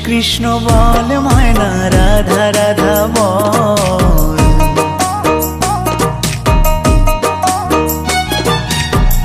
কৃষ্ণ বল ময়না রাধা রাধা বল।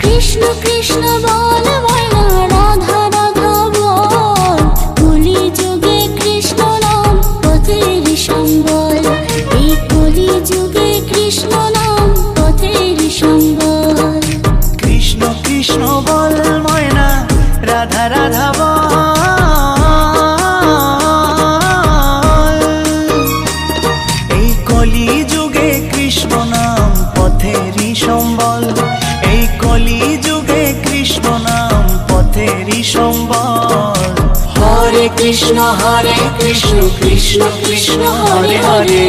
কৃষ্ণ কৃষ্ণ বল ময়না রাধা রাধা বল। কলি যুগে কৃষ্ণ নাম পথের সম্বল। এই কলি যুগে কৃষ্ণ নাম পথের সম্বল। কৃষ্ণ কৃষ্ণ বল ময়না রাধা রাধা বল। এই কলি যুগে কৃষ্ণ নাম পথেরই সম্বল। এই কলি যুগে কৃষ্ণ নাম পথেরই সম্বল। হরে কৃষ্ণ কৃষ্ণ কৃষ্ণ হরে হরে।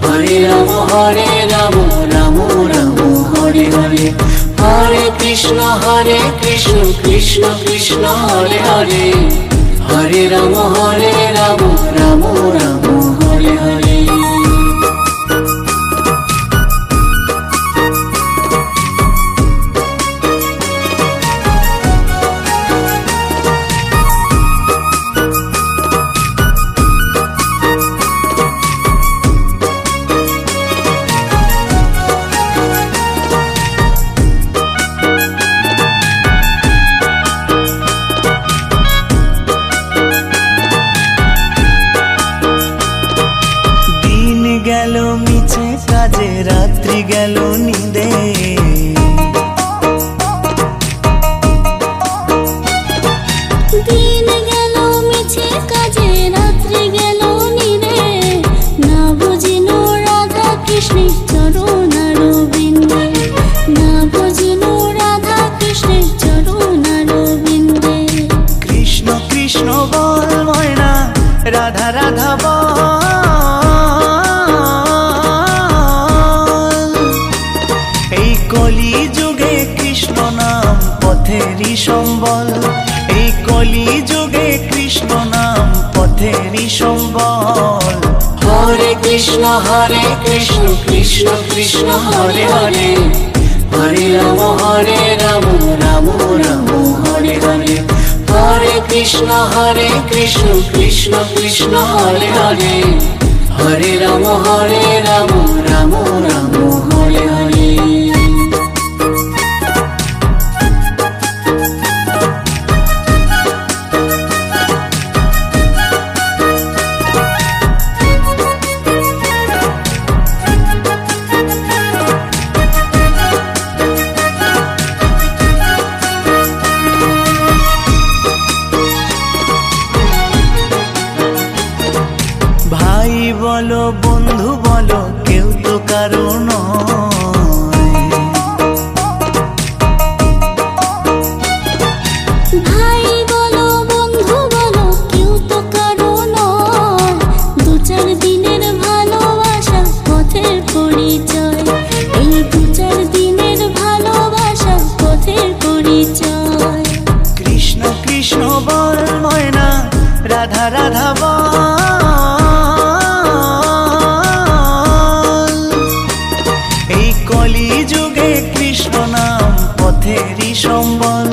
হরে রাম রাম রাম হরে হরে। হরে কৃষ্ণ কৃষ্ণ কৃষ্ণ হরে হরে। হরে রাম রাম রাম হরে হরে। গেল মিছে কাজে রাত্রি গেল নিদে। দিন গেল মিছে কাজে রাত্রি গেল নিদে। না বুঝিল রাধা কৃষ্ণের চরণারবিন্দে। না বুঝিল রাধা কৃষ্ণের চরণারবিন্দে। কৃষ্ণ কৃষ্ণ বল ময়না রাধা রাধা বল। কলি যুগে কৃষ্ণ নাম পথেরই সম্বল। এই কলি যুগে কৃষ্ণ নাম পথেরই সম্বল। হরে কৃষ্ণ কৃষ্ণ কৃষ্ণ হরে হরে। হরে রাম রাম রাম হরে হরে। হরে কৃষ্ণ কৃষ্ণ কৃষ্ণ হরে হরে। হরে রাম রাম রাম হরে হরে। ভাই বলো বন্ধু বলো কেউ তো কারো নয়। ভাই বলো বন্ধু বলো কেউ তো কারো নয়। দু চার দিনের ভালোবাসা পথের পরিচয়। এই দু চার দিনের ভালোবাসা পথের পরিচয়। কৃষ্ণ কৃষ্ণ বল ময়না রাধা রাধা বল। এই কলি যুগে কৃষ্ণ নাম পথেরই সম্বল।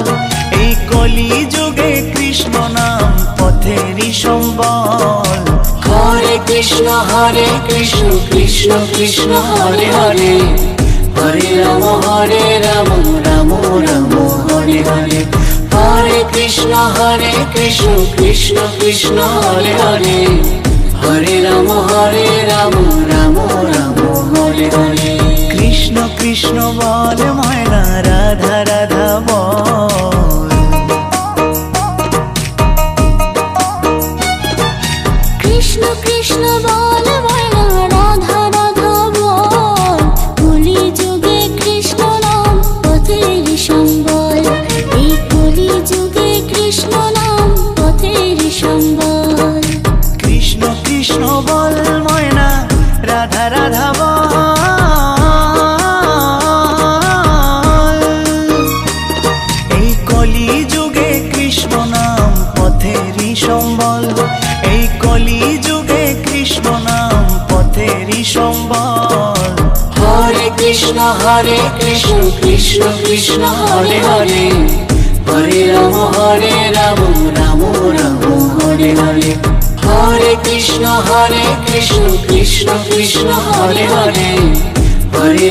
এই কলি যুগে কৃষ্ণ নাম পথেরই সম্বল। হরে কৃষ্ণ কৃষ্ণ কৃষ্ণ হরে হরে। হরে রাম রাম রাম হরে হরে। হরে কৃষ্ণ কৃষ্ণ কৃষ্ণ হরে হরে। হরে রাম রাম রাম হরে হরে। কৃষ্ণ কৃষ্ণ বল ময়না রাধা রাধা বল। কৃষ্ণ কৃষ্ণ বল ময়না রাধা রাধা বল। কলি যুগে কৃষ্ণ নাম পথের সম্বল। এই কলি যুগে কৃষ্ণ নাম পথের সম্বল। কৃষ্ণ কৃষ্ণ বল ময়না রাধা রাধা বল। এই কলি যুগে কৃষ্ণ নাম পথেরই সম্বল। এই কলি যুগে কৃষ্ণ নাম পথেরই সম্বল। হরে কৃষ্ণ কৃষ্ণ কৃষ্ণ হরে হরে। হরে রাম রাম রাম হরে হরে হরে হরে কৃষ্ণ কৃষ্ণ কৃষ্ণ হরে হরে হরে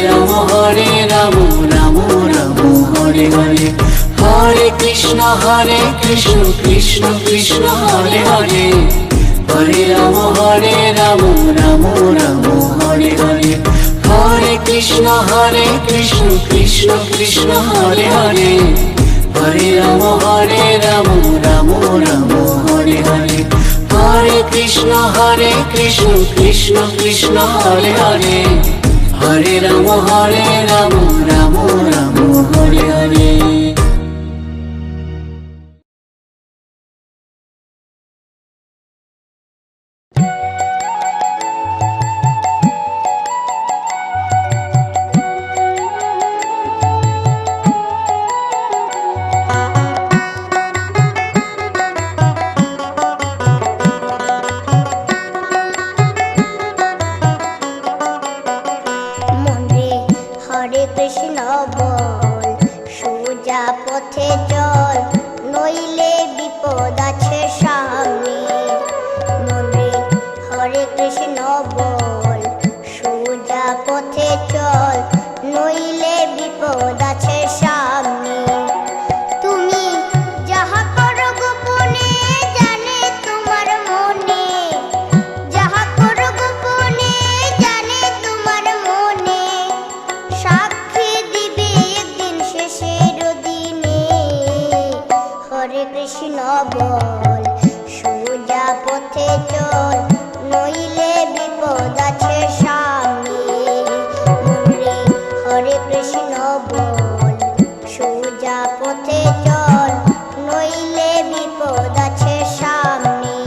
রাম রাম রাম হরে হরে হরে কৃষ্ণ কৃষ্ণ কৃষ্ণ হরে হরে হরে রাম রাম রাম হরে হরে হরে কৃষ্ণ কৃষ্ণ কৃষ্ণ হরে হরে হরে রাম রাম রাম হরে হরে হরে কৃষ্ণ কৃষ্ণ কৃষ্ণ হরে হরে হরে রাম রাম রাম হরে হরে। মনে হরে কৃষ্ণ বল, সোজা পথে চল, নইলে বিপদ আছে সামনে। মনে হরে কৃষ্ণ বল, সোজা পথে চল, নইলে বিপদ আছে সামনে। তুমি যাহা করো গোপনে জানে তোমার মনে, যাহা করো গোপনে জানে তোমার মনে, সাক্ষী দিবে একদিন শেষের দিনে। হরে কৃষ্ণ বল, সোজা পথে চল, নইলে বিপদ আছে সামনে। মনে হরে কৃষ্ণ বল, সোজা পথে চল, নইলে বিপদ আছে সামনে।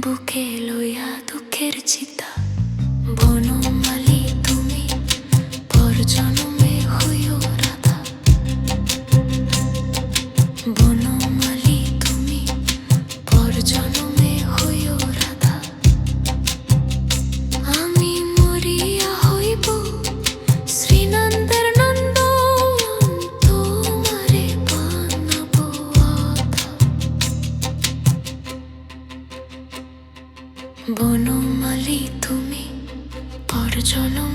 বুকে লইয়া দুঃখের চিতা বনমালী তুমি পর জন্মে হইও রাধা। বনমালী তুমি পর জন্মে হইও রাধা। আমি মরিয়া হইব শ্রীনন্দের নন্দন তোমারে বানাবো আধা। বনমালী তুমি পর জন্মে